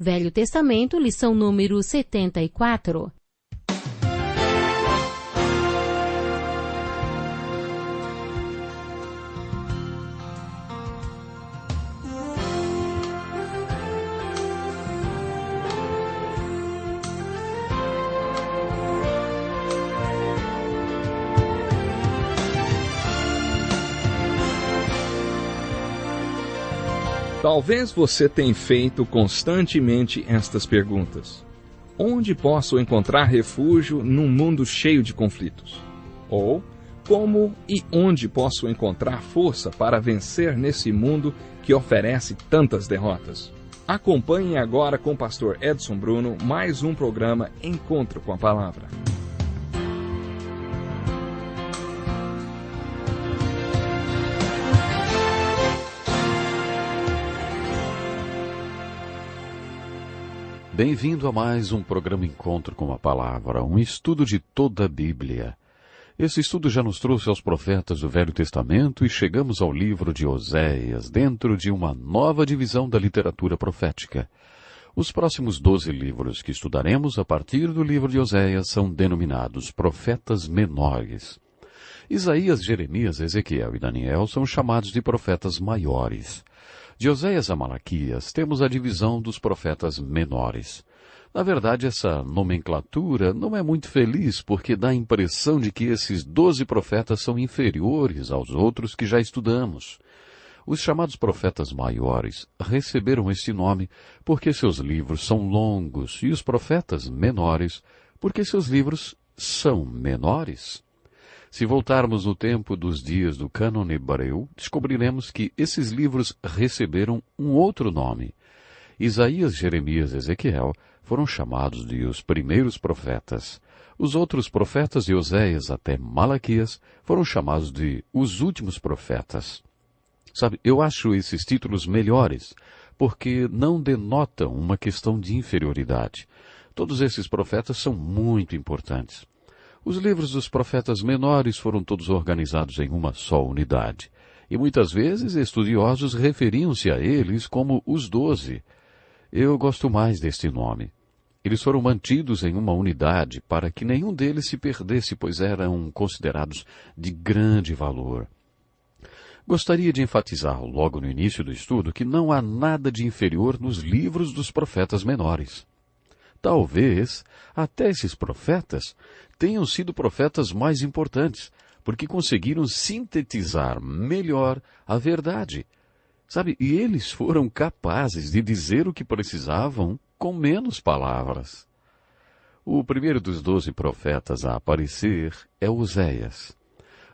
Velho Testamento, lição número 74. Talvez você tenha feito constantemente estas perguntas. Onde posso encontrar refúgio num mundo cheio de conflitos? Ou, como e onde posso encontrar força para vencer nesse mundo que oferece tantas derrotas? Acompanhe agora com o pastor Edson Bruno mais um programa Encontro com a Palavra. Bem-vindo a mais um programa Encontro com a Palavra, um estudo de toda a Bíblia. Esse estudo já nos trouxe aos profetas do Velho Testamento e chegamos ao livro de Oséias, dentro de uma nova divisão da literatura profética. Os próximos 12 livros que estudaremos a partir do livro de Oséias são denominados profetas menores. Isaías, Jeremias, Ezequiel e Daniel são chamados de profetas maiores. De Oséias a Malaquias, temos a divisão dos profetas menores. Na verdade, essa nomenclatura não é muito feliz, porque dá a impressão de que esses 12 profetas são inferiores aos outros que já estudamos. Os chamados profetas maiores receberam este nome porque seus livros são longos, e os profetas menores porque seus livros são menores. Se voltarmos no tempo dos dias do cânon hebreu, descobriremos que esses livros receberam um outro nome. Isaías, Jeremias e Ezequiel foram chamados de os primeiros profetas. Os outros profetas de Oséias até Malaquias foram chamados de os últimos profetas. Sabe, eu acho esses títulos melhores, porque não denotam uma questão de inferioridade. Todos esses profetas são muito importantes. Os livros dos profetas menores foram todos organizados em uma só unidade, e muitas vezes estudiosos referiam-se a eles como os 12. Eu gosto mais deste nome. Eles foram mantidos em uma unidade para que nenhum deles se perdesse, pois eram considerados de grande valor. Gostaria de enfatizar logo no início do estudo que não há nada de inferior nos livros dos profetas menores. Talvez até esses profetas tenham sido profetas mais importantes, porque conseguiram sintetizar melhor a verdade. Sabe, e eles foram capazes de dizer o que precisavam com menos palavras. O primeiro dos 12 profetas a aparecer é Oséias.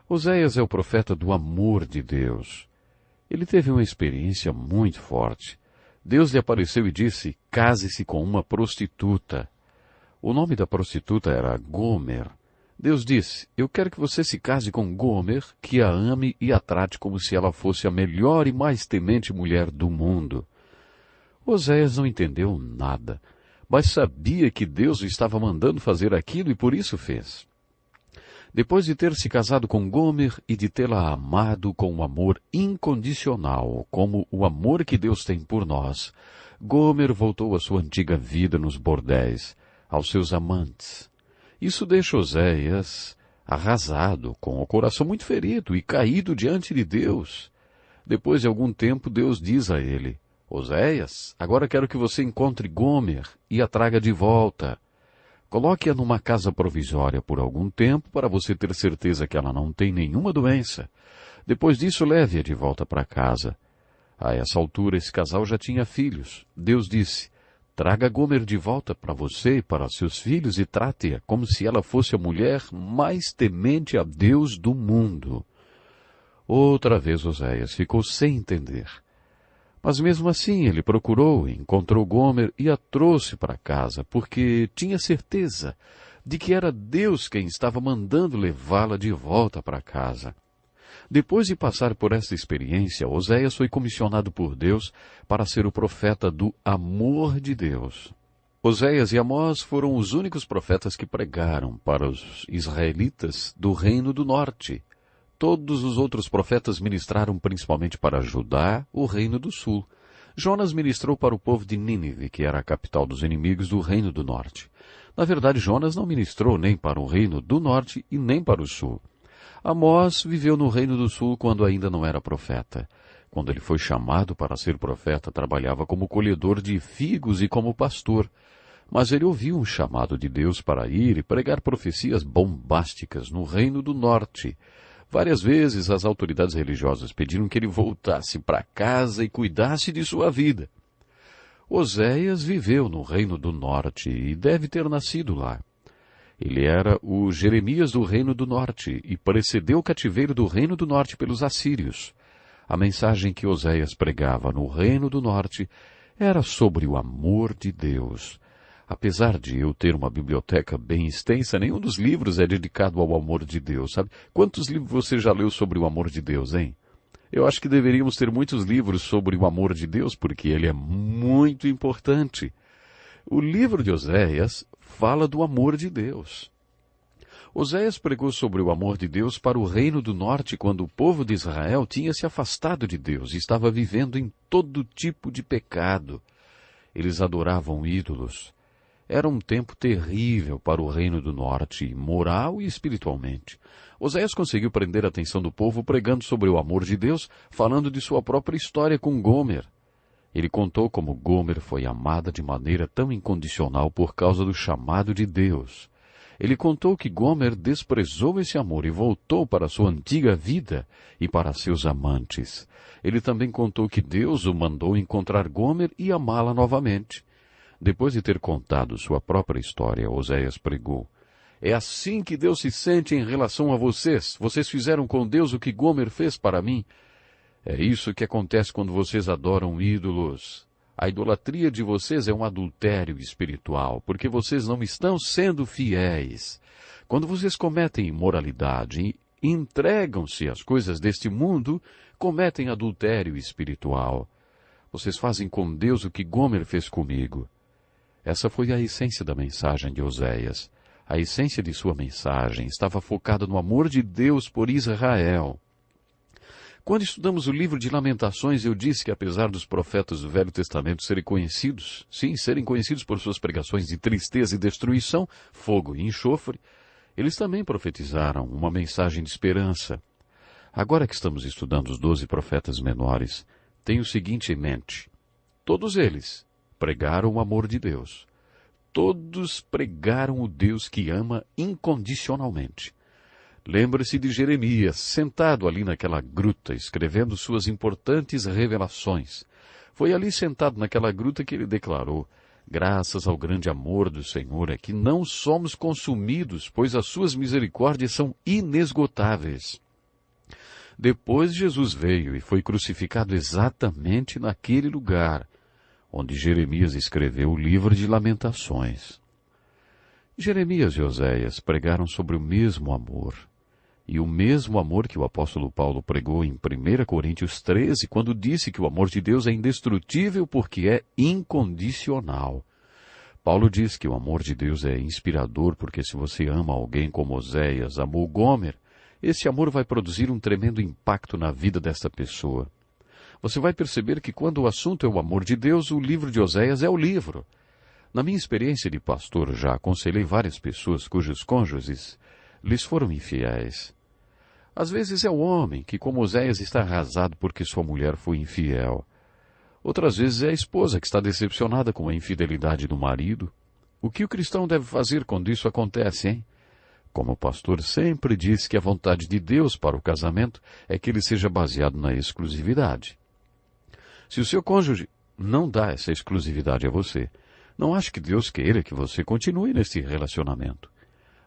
Oséias é o profeta do amor de Deus. Ele teve uma experiência muito forte. Deus lhe apareceu e disse, case-se com uma prostituta. O nome da prostituta era Gomer. Deus disse, eu quero que você se case com Gomer, que a ame e a trate como se ela fosse a melhor e mais temente mulher do mundo. Oséias não entendeu nada, mas sabia que Deus o estava mandando fazer aquilo e por isso fez. Depois de ter se casado com Gomer e de tê-la amado com um amor incondicional, como o amor que Deus tem por nós, Gomer voltou à sua antiga vida nos bordéis, aos seus amantes. Isso deixa Oséias arrasado, com o coração muito ferido e caído diante de Deus. Depois de algum tempo, Deus diz a ele, Oséias, agora quero que você encontre Gomer e a traga de volta. Coloque-a numa casa provisória por algum tempo para você ter certeza que ela não tem nenhuma doença. Depois disso, leve-a de volta para casa. A essa altura, esse casal já tinha filhos. Deus disse, traga Gomer de volta para você e para seus filhos e trate-a como se ela fosse a mulher mais temente a Deus do mundo. Outra vez Oséias ficou sem entender. Mas mesmo assim ele procurou, encontrou Gomer e a trouxe para casa, porque tinha certeza de que era Deus quem estava mandando levá-la de volta para casa. Depois de passar por essa experiência, Oséias foi comissionado por Deus para ser o profeta do amor de Deus. Oséias e Amós foram os únicos profetas que pregaram para os israelitas do Reino do Norte. Todos os outros profetas ministraram principalmente para Judá, o Reino do Sul. Jonas ministrou para o povo de Nínive, que era a capital dos inimigos do Reino do Norte. Na verdade, Jonas não ministrou nem para o Reino do Norte e nem para o Sul. Amós viveu no Reino do Sul quando ainda não era profeta. Quando ele foi chamado para ser profeta, trabalhava como colhedor de figos e como pastor. Mas ele ouviu um chamado de Deus para ir e pregar profecias bombásticas no Reino do Norte. Várias vezes as autoridades religiosas pediram que ele voltasse para casa e cuidasse de sua vida. Oséias viveu no Reino do Norte e deve ter nascido lá. Ele era o Jeremias do Reino do Norte e precedeu o cativeiro do Reino do Norte pelos assírios. A mensagem que Oséias pregava no Reino do Norte era sobre o amor de Deus. Apesar de eu ter uma biblioteca bem extensa, nenhum dos livros é dedicado ao amor de Deus, sabe? Quantos livros você já leu sobre o amor de Deus, hein? Eu acho que deveríamos ter muitos livros sobre o amor de Deus, porque ele é muito importante. O livro de Oséias fala do amor de Deus. Oséias pregou sobre o amor de Deus para o Reino do Norte quando o povo de Israel tinha se afastado de Deus e estava vivendo em todo tipo de pecado. Eles adoravam ídolos. Era um tempo terrível para o Reino do Norte, moral e espiritualmente. Oséias conseguiu prender a atenção do povo pregando sobre o amor de Deus, falando de sua própria história com Gomer. Ele contou como Gomer foi amada de maneira tão incondicional por causa do chamado de Deus. Ele contou que Gomer desprezou esse amor e voltou para sua antiga vida e para seus amantes. Ele também contou que Deus o mandou encontrar Gomer e amá-la novamente. Depois de ter contado sua própria história, Oséias pregou: é assim que Deus se sente em relação a vocês. Vocês fizeram com Deus o que Gomer fez para mim. É isso que acontece quando vocês adoram ídolos. A idolatria de vocês é um adultério espiritual, porque vocês não estão sendo fiéis. Quando vocês cometem imoralidade e entregam-se às coisas deste mundo, cometem adultério espiritual. Vocês fazem com Deus o que Gomer fez comigo. Essa foi a essência da mensagem de Oséias. A essência de sua mensagem estava focada no amor de Deus por Israel. Quando estudamos o livro de Lamentações, eu disse que apesar dos profetas do Velho Testamento serem conhecidos por suas pregações de tristeza e destruição, fogo e enxofre, eles também profetizaram uma mensagem de esperança. Agora que estamos estudando os 12 profetas menores, tenho o seguinte em mente: todos eles pregaram o amor de Deus. Todos pregaram o Deus que ama incondicionalmente. Lembre-se de Jeremias, sentado ali naquela gruta, escrevendo suas importantes revelações. Foi ali sentado naquela gruta que ele declarou: graças ao grande amor do Senhor é que não somos consumidos, pois as suas misericórdias são inesgotáveis. Depois Jesus veio e foi crucificado exatamente naquele lugar onde Jeremias escreveu o livro de Lamentações. Jeremias e Oséias pregaram sobre o mesmo amor, e o mesmo amor que o apóstolo Paulo pregou em 1 Coríntios 13, quando disse que o amor de Deus é indestrutível porque é incondicional. Paulo diz que o amor de Deus é inspirador porque se você ama alguém como Oséias amou Gomer, esse amor vai produzir um tremendo impacto na vida desta pessoa. Você vai perceber que quando o assunto é o amor de Deus, o livro de Oséias é o livro. Na minha experiência de pastor, já aconselhei várias pessoas cujos cônjuges lhes foram infiéis. Às vezes é o homem que, como Oséias, está arrasado porque sua mulher foi infiel. Outras vezes é a esposa que está decepcionada com a infidelidade do marido. O que o cristão deve fazer quando isso acontece, hein? Como o pastor sempre diz que a vontade de Deus para o casamento é que ele seja baseado na exclusividade. Se o seu cônjuge não dá essa exclusividade a você, não acho que Deus queira que você continue nesse relacionamento.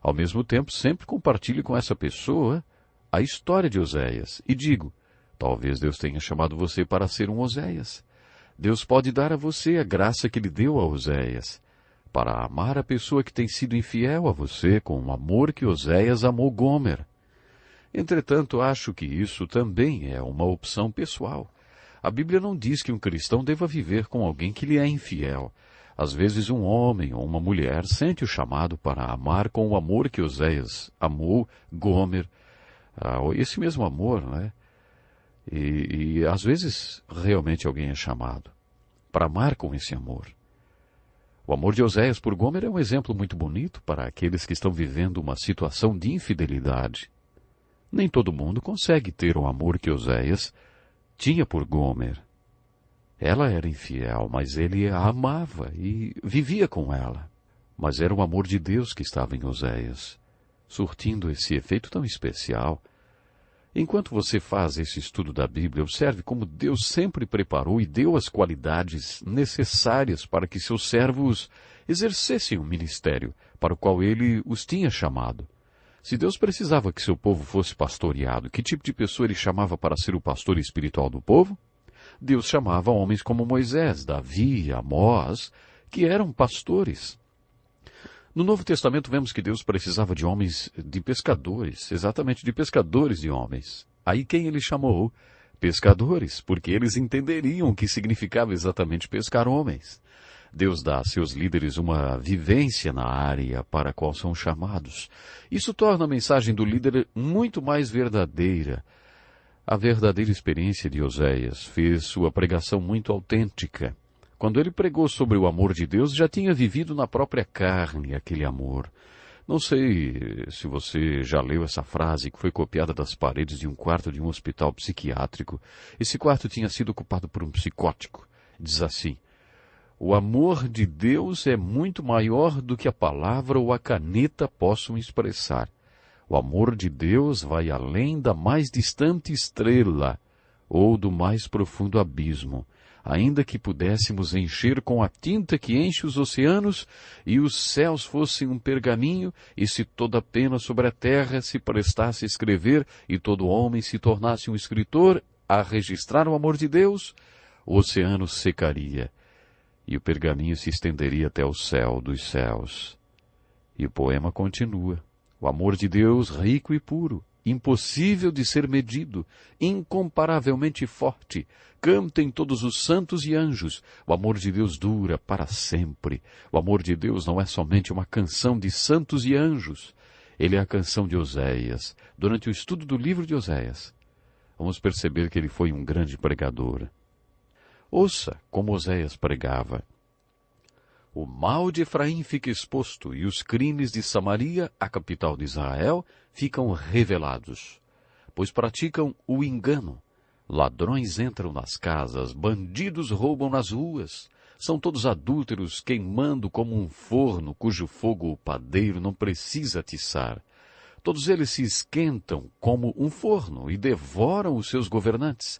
Ao mesmo tempo, sempre compartilhe com essa pessoa a história de Oséias. E digo, talvez Deus tenha chamado você para ser um Oséias. Deus pode dar a você a graça que Ele deu a Oséias, para amar a pessoa que tem sido infiel a você com o amor que Oséias amou Gomer. Entretanto, acho que isso também é uma opção pessoal. A Bíblia não diz que um cristão deva viver com alguém que lhe é infiel. Às vezes um homem ou uma mulher sente o chamado para amar com o amor que Oséias amou Gomer. Esse mesmo amor, né? E às vezes realmente alguém é chamado. para amar com esse amor. O amor de Oséias por Gomer é um exemplo muito bonito para aqueles que estão vivendo uma situação de infidelidade. Nem todo mundo consegue ter o amor que Oséias tinha por Gomer. Ela era infiel, mas ele a amava e vivia com ela. Mas era o amor de Deus que estava em Oséias, surtindo esse efeito tão especial. Enquanto você faz esse estudo da Bíblia, observe como Deus sempre preparou e deu as qualidades necessárias para que seus servos exercessem o ministério para o qual ele os tinha chamado. Se Deus precisava que seu povo fosse pastoreado, que tipo de pessoa ele chamava para ser o pastor espiritual do povo? Deus chamava homens como Moisés, Davi, Amós, que eram pastores. No Novo Testamento vemos que Deus precisava de homens, de pescadores, exatamente de pescadores de homens. Aí quem ele chamou? Pescadores, porque eles entenderiam o que significava exatamente pescar homens. Deus dá a seus líderes uma vivência na área para a qual são chamados. Isso torna a mensagem do líder muito mais verdadeira. A verdadeira experiência de Oséias fez sua pregação muito autêntica. Quando ele pregou sobre o amor de Deus, já tinha vivido na própria carne aquele amor. Não sei se você já leu essa frase que foi copiada das paredes de um quarto de um hospital psiquiátrico. Esse quarto tinha sido ocupado por um psicótico. Diz assim: o amor de Deus é muito maior do que a palavra ou a caneta possam expressar. O amor de Deus vai além da mais distante estrela ou do mais profundo abismo. Ainda que pudéssemos encher com a tinta que enche os oceanos e os céus fossem um pergaminho, e se toda pena sobre a terra se prestasse a escrever e todo homem se tornasse um escritor a registrar o amor de Deus, o oceano secaria e o pergaminho se estenderia até o céu dos céus. E o poema continua. O amor de Deus rico e puro, impossível de ser medido, incomparavelmente forte. Cantem todos os santos e anjos. O amor de Deus dura para sempre. O amor de Deus não é somente uma canção de santos e anjos. Ele é a canção de Oséias. Durante o estudo do livro de Oséias, vamos perceber que ele foi um grande pregador. Ouça como Oséias pregava. O mal de Efraim fica exposto e os crimes de Samaria, a capital de Israel, ficam revelados, pois praticam o engano. Ladrões entram nas casas, bandidos roubam nas ruas. São todos adúlteros, queimando como um forno cujo fogo o padeiro não precisa atiçar. Todos eles se esquentam como um forno e devoram os seus governantes.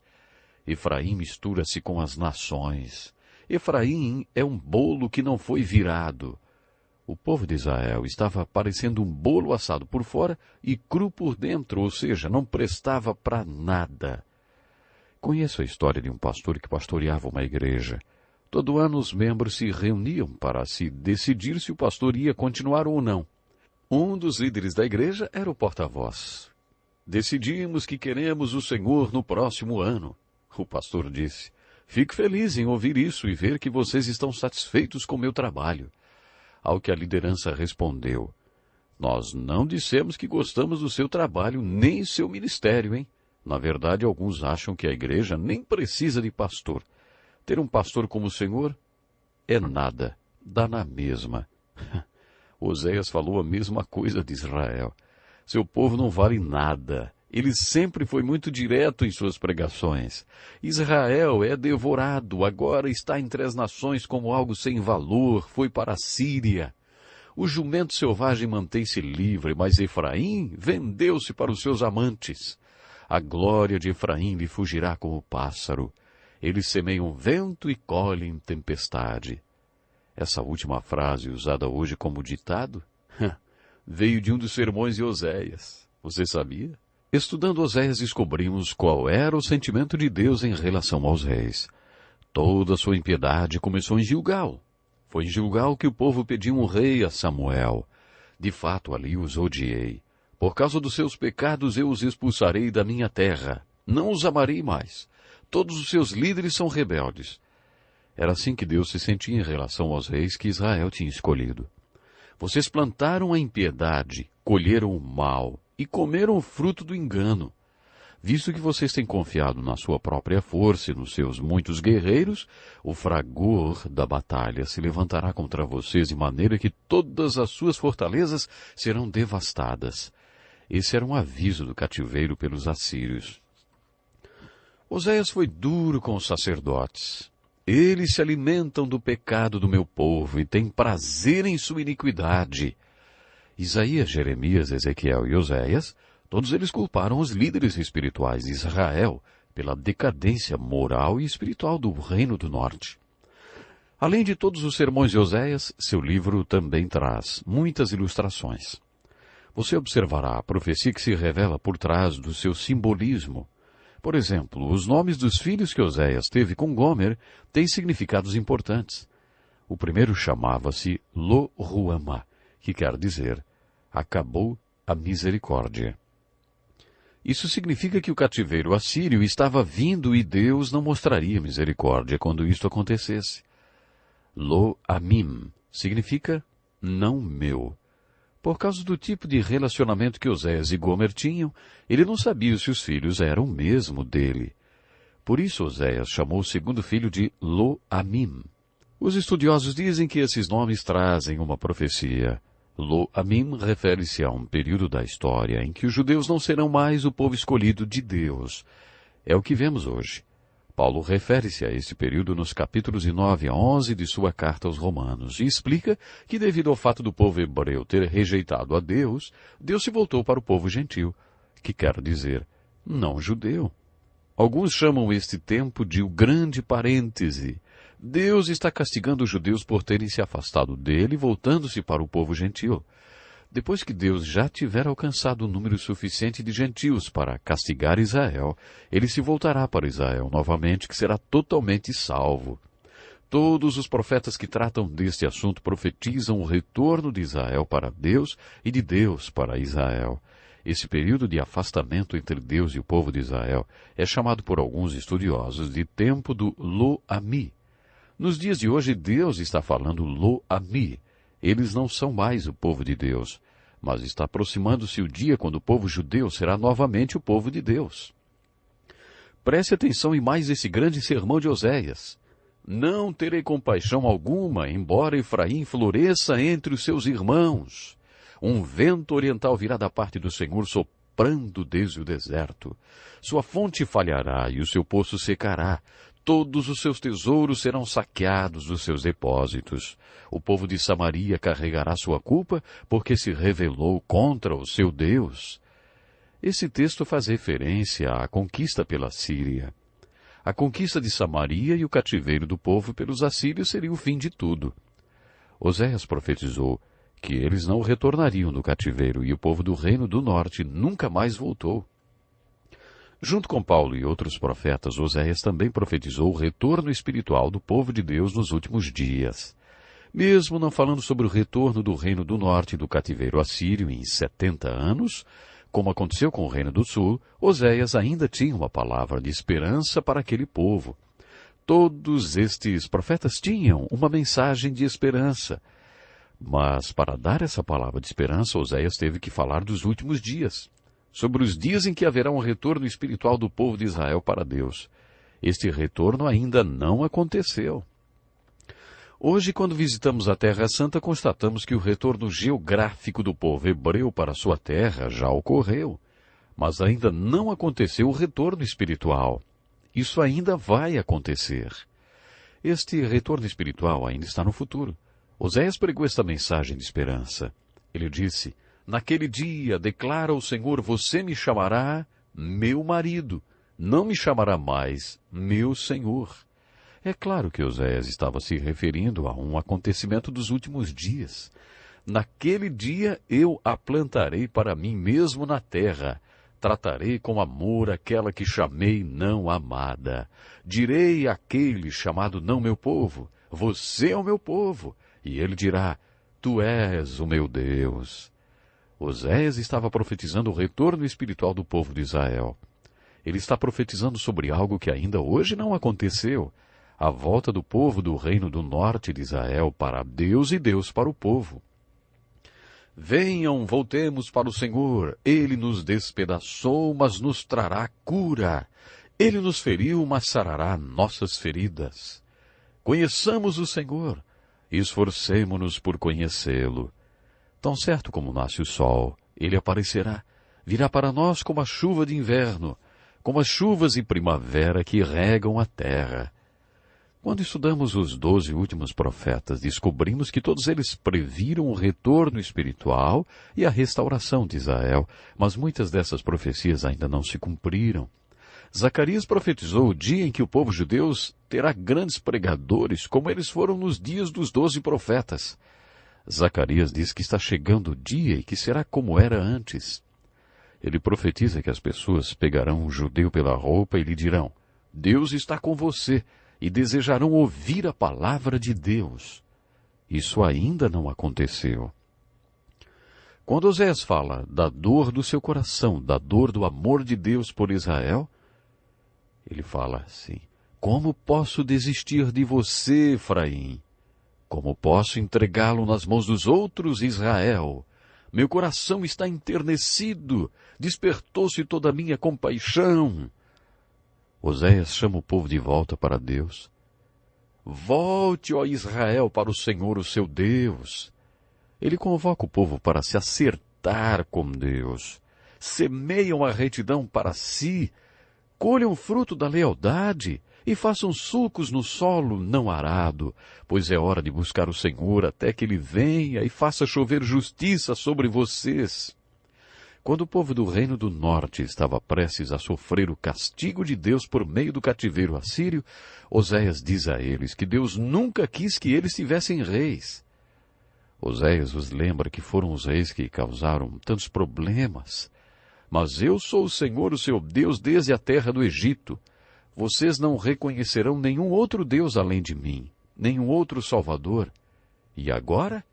Efraim mistura-se com as nações. Efraim é um bolo que não foi virado. O povo de Israel estava parecendo um bolo assado por fora e cru por dentro, ou seja, não prestava para nada. Conheço a história de um pastor que pastoreava uma igreja. Todo ano os membros se reuniam para se decidir se o pastor ia continuar ou não. Um dos líderes da igreja era o porta-voz. Decidimos que queremos o Senhor no próximo ano. O pastor disse: fico feliz em ouvir isso e ver que vocês estão satisfeitos com o meu trabalho. Ao que a liderança respondeu: nós não dissemos que gostamos do seu trabalho nem seu ministério, hein? Na verdade, alguns acham que a igreja nem precisa de pastor. Ter um pastor como o Senhor é nada, dá na mesma. Oséias falou a mesma coisa de Israel. Seu povo não vale nada. Ele sempre foi muito direto em suas pregações. Israel é devorado, agora está entre as nações como algo sem valor, foi para a Síria. O jumento selvagem mantém-se livre, mas Efraim vendeu-se para os seus amantes. A glória de Efraim lhe fugirá como o pássaro. Eles semeiam vento e colhem tempestade. Essa última frase, usada hoje como ditado, veio de um dos sermões de Oséias. Você sabia? Estudando Oséias, descobrimos qual era o sentimento de Deus em relação aos reis. Toda a sua impiedade começou em Gilgal. Foi em Gilgal que o povo pediu um rei a Samuel. De fato, ali os odiei. Por causa dos seus pecados eu os expulsarei da minha terra. Não os amarei mais. Todos os seus líderes são rebeldes. Era assim que Deus se sentia em relação aos reis que Israel tinha escolhido. Vocês plantaram a impiedade, colheram o mal e comeram o fruto do engano. Visto que vocês têm confiado na sua própria força e nos seus muitos guerreiros, o fragor da batalha se levantará contra vocês de maneira que todas as suas fortalezas serão devastadas. Esse era um aviso do cativeiro pelos assírios. Oséias foi duro com os sacerdotes. Eles se alimentam do pecado do meu povo e têm prazer em sua iniquidade. Isaías, Jeremias, Ezequiel e Oséias, todos eles culparam os líderes espirituais de Israel pela decadência moral e espiritual do Reino do Norte. Além de todos os sermões de Oséias, seu livro também traz muitas ilustrações. Você observará a profecia que se revela por trás do seu simbolismo. Por exemplo, os nomes dos filhos que Oséias teve com Gomer têm significados importantes. O primeiro chamava-se Lo-Ruamá, que quer dizer, acabou a misericórdia. Isso significa que o cativeiro assírio estava vindo e Deus não mostraria misericórdia quando isto acontecesse. Lo-Amim significa não meu. Por causa do tipo de relacionamento que Oséias e Gomer tinham, ele não sabia se os filhos eram mesmo dele. Por isso Oséias chamou o segundo filho de Lo-Amim. Os estudiosos dizem que esses nomes trazem uma profecia. Lo-Amim refere-se a um período da história em que os judeus não serão mais o povo escolhido de Deus. É o que vemos hoje. Paulo refere-se a esse período nos capítulos de 9 a 11 de sua carta aos Romanos e explica que devido ao fato do povo hebreu ter rejeitado a Deus, Deus se voltou para o povo gentil, que quer dizer, não judeu. Alguns chamam este tempo de o grande parêntese. Deus está castigando os judeus por terem se afastado dele, voltando-se para o povo gentil. Depois que Deus já tiver alcançado um número suficiente de gentios para castigar Israel, ele se voltará para Israel novamente, que será totalmente salvo. Todos os profetas que tratam deste assunto profetizam o retorno de Israel para Deus e de Deus para Israel. Esse período de afastamento entre Deus e o povo de Israel é chamado por alguns estudiosos de tempo do Lo-Ami. Nos dias de hoje, Deus está falando Lo-Ami. Eles não são mais o povo de Deus, mas está aproximando-se o dia quando o povo judeu será novamente o povo de Deus. Preste atenção em mais esse grande sermão de Oséias. Não terei compaixão alguma, embora Efraim floresça entre os seus irmãos. Um vento oriental virá da parte do Senhor soprando desde o deserto. Sua fonte falhará e o seu poço secará. Todos os seus tesouros serão saqueados dos seus depósitos. O povo de Samaria carregará sua culpa, porque se rebelou contra o seu Deus. Esse texto faz referência à conquista pela Síria. A conquista de Samaria e o cativeiro do povo pelos assírios seria o fim de tudo. Oséias profetizou que eles não retornariam do cativeiro e o povo do Reino do Norte nunca mais voltou. Junto com Paulo e outros profetas, Oséias também profetizou o retorno espiritual do povo de Deus nos últimos dias. Mesmo não falando sobre o retorno do Reino do Norte do cativeiro assírio em 70 anos, como aconteceu com o Reino do Sul, Oséias ainda tinha uma palavra de esperança para aquele povo. Todos estes profetas tinham uma mensagem de esperança. Mas para dar essa palavra de esperança, Oséias teve que falar dos últimos dias, sobre os dias em que haverá um retorno espiritual do povo de Israel para Deus. Este retorno ainda não aconteceu. Hoje, quando visitamos a Terra Santa, constatamos que o retorno geográfico do povo hebreu para sua terra já ocorreu, mas ainda não aconteceu o retorno espiritual. Isso ainda vai acontecer. Este retorno espiritual ainda está no futuro. Oséias pregou esta mensagem de esperança. Ele disse: naquele dia, declara o Senhor, você me chamará meu marido, não me chamará mais meu Senhor. É claro que Oséias estava se referindo a um acontecimento dos últimos dias. Naquele dia eu a plantarei para mim mesmo na terra. Tratarei com amor aquela que chamei não amada. Direi àquele chamado não meu povo, você é o meu povo. E ele dirá, tu és o meu Deus. Oséias estava profetizando o retorno espiritual do povo de Israel. Ele está profetizando sobre algo que ainda hoje não aconteceu. A volta do povo do reino do norte de Israel para Deus e Deus para o povo. Venham, voltemos para o Senhor. Ele nos despedaçou, mas nos trará cura. Ele nos feriu, mas sarará nossas feridas. Conheçamos o Senhor e esforcemo-nos por conhecê-lo. Tão certo como nasce o sol, ele aparecerá. Virá para nós como a chuva de inverno, como as chuvas de primavera que regam a terra. Quando estudamos os 12 últimos profetas, descobrimos que todos eles previram o retorno espiritual e a restauração de Israel, mas muitas dessas profecias ainda não se cumpriram. Zacarias profetizou o dia em que o povo judeu terá grandes pregadores, como eles foram nos dias dos 12 profetas. Zacarias diz que está chegando o dia e que será como era antes. Ele profetiza que as pessoas pegarão um judeu pela roupa e lhe dirão: Deus está com você, e desejarão ouvir a palavra de Deus. Isso ainda não aconteceu. Quando Oséias fala da dor do seu coração, da dor do amor de Deus por Israel, ele fala assim: como posso desistir de você, Efraim? Como posso entregá-lo nas mãos dos outros, Israel? Meu coração está enternecido, despertou-se toda a minha compaixão. Oséias chama o povo de volta para Deus. Volte, ó Israel, para o Senhor, o seu Deus. Ele convoca o povo para se acertar com Deus. Semeiam a retidão para si, colham o fruto da lealdade e façam sulcos no solo não arado, pois é hora de buscar o Senhor até que Ele venha e faça chover justiça sobre vocês. Quando o povo do Reino do Norte estava prestes a sofrer o castigo de Deus por meio do cativeiro assírio, Oséias diz a eles que Deus nunca quis que eles tivessem reis. Oséias os lembra que foram os reis que causaram tantos problemas. Mas eu sou o Senhor, o seu Deus, desde a terra do Egito. Vocês não reconhecerão nenhum outro Deus além de mim, nenhum outro Salvador. E agora?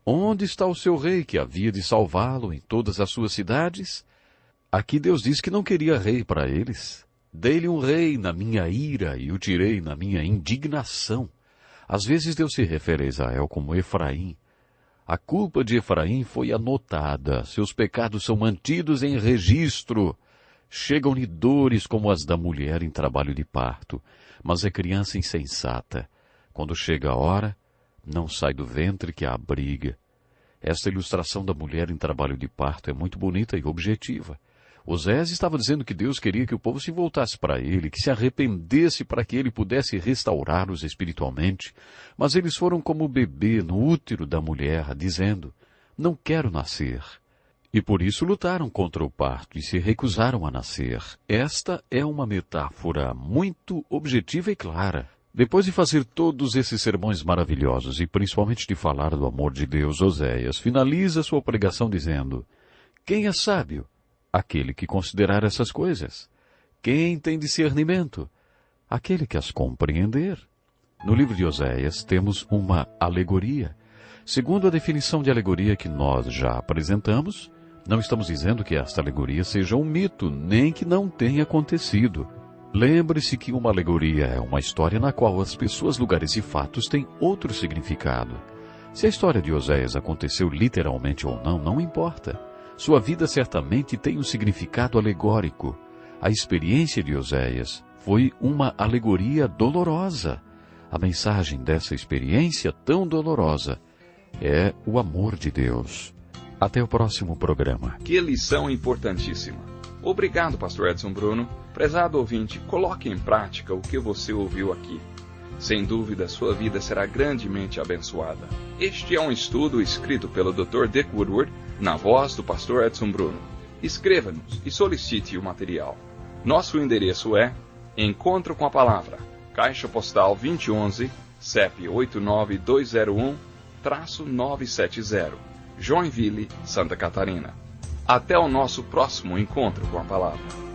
Onde está o seu rei que havia de salvá-lo em todas as suas cidades? Aqui Deus diz que não queria rei para eles. Dei-lhe um rei na minha ira e o tirei na minha indignação. Às vezes Deus se refere a Israel como Efraim. A culpa de Efraim foi anotada, seus pecados são mantidos em registro. Chegam-lhe dores como as da mulher em trabalho de parto, mas é criança insensata. Quando chega a hora, não sai do ventre que a abriga. Esta ilustração da mulher em trabalho de parto é muito bonita e objetiva. Oséias estava dizendo que Deus queria que o povo se voltasse para ele, que se arrependesse para que ele pudesse restaurá-los espiritualmente, mas eles foram como o bebê no útero da mulher, dizendo: não quero nascer. E por isso lutaram contra o parto e se recusaram a nascer. Esta é uma metáfora muito objetiva e clara. Depois de fazer todos esses sermões maravilhosos e principalmente de falar do amor de Deus, Oséias finaliza sua pregação dizendo: quem é sábio? Aquele que considerar essas coisas. Quem tem discernimento? Aquele que as compreender. No livro de Oséias temos uma alegoria. Segundo a definição de alegoria que nós já apresentamos, não estamos dizendo que esta alegoria seja um mito, nem que não tenha acontecido. Lembre-se que uma alegoria é uma história na qual as pessoas, lugares e fatos têm outro significado. Se a história de Oséias aconteceu literalmente ou não, não importa. Sua vida certamente tem um significado alegórico. A experiência de Oséias foi uma alegoria dolorosa. A mensagem dessa experiência tão dolorosa é o amor de Deus. Até o próximo programa. Que lição importantíssima. Obrigado, Pastor Edson Bruno. Prezado ouvinte, coloque em prática o que você ouviu aqui. Sem dúvida, sua vida será grandemente abençoada. Este é um estudo escrito pelo Dr. Dick Woodward, na voz do Pastor Edson Bruno. Escreva-nos e solicite o material. Nosso endereço é Encontro com a Palavra, Caixa Postal 2011, CEP 89201-970, Joinville, Santa Catarina. Até o nosso próximo Encontro com a Palavra.